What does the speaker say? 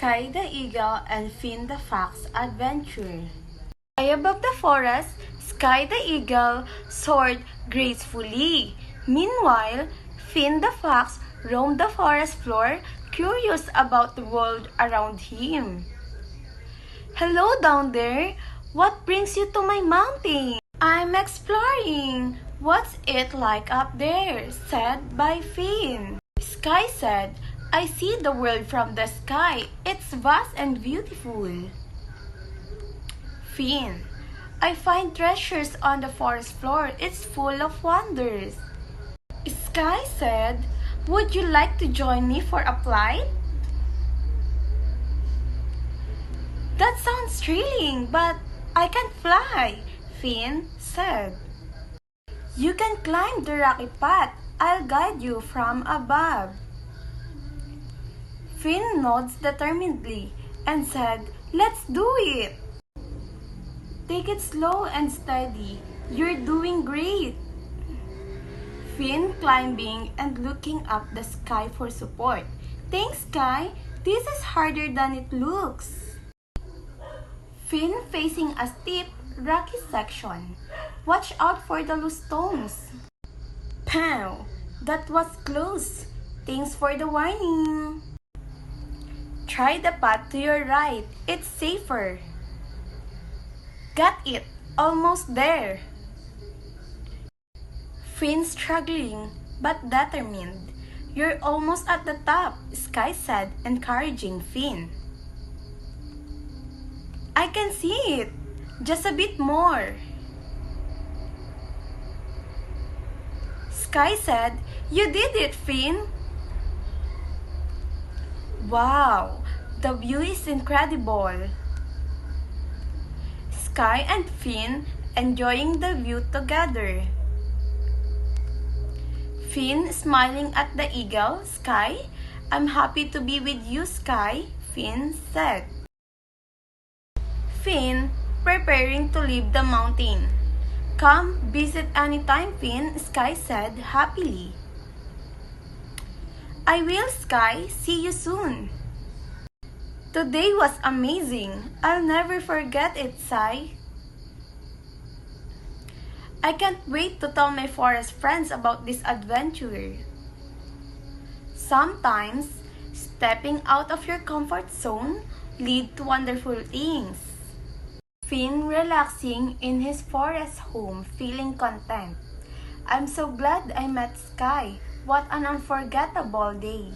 Sky the Eagle and Finn the Fox Adventure. High above the forest, Sky the Eagle soared gracefully. Meanwhile, Finn the Fox roamed the forest floor, curious about the world around him. "Hello down there. What brings you to my mountain?" "I'm exploring. What's it like up there?" said by Finn. Sky said, "I see the world from the sky. It's vast and beautiful." Finn, "I find treasures on the forest floor. It's full of wonders." Sky said, "Would you like to join me for a flight?" "That sounds thrilling, but I can't fly," Finn said. "You can climb the rocky path. I'll guide you from above." Finn nods determinedly and said, "Let's do it." "Take it slow and steady. You're doing great." Finn climbing and looking up the sky for support. "Thanks, Sky. This is harder than it looks." Finn facing a steep, rocky section. "Watch out for the loose stones." "Pow! That was close. Thanks for the warning." "Try the path to your right. It's safer." "Got it. Almost there." Finn struggling but determined. "You're almost at the top," Sky said, encouraging Finn. "I can see it. Just a bit more." Sky said, "You did it, Finn." "Wow, the view is incredible." Sky and Finn enjoying the view together. Finn smiling at the eagle. "Sky, I'm happy to be with you, Sky," Finn said. Finn preparing to leave the mountain. "Come visit anytime, Finn," Sky said happily. "I will, Sky. See you soon." "Today was amazing. I'll never forget it, Sky. I can't wait to tell my forest friends about this adventure." Sometimes, stepping out of your comfort zone leads to wonderful things. Finn relaxing in his forest home, feeling content. "I'm so glad I met Sky. What an unforgettable day."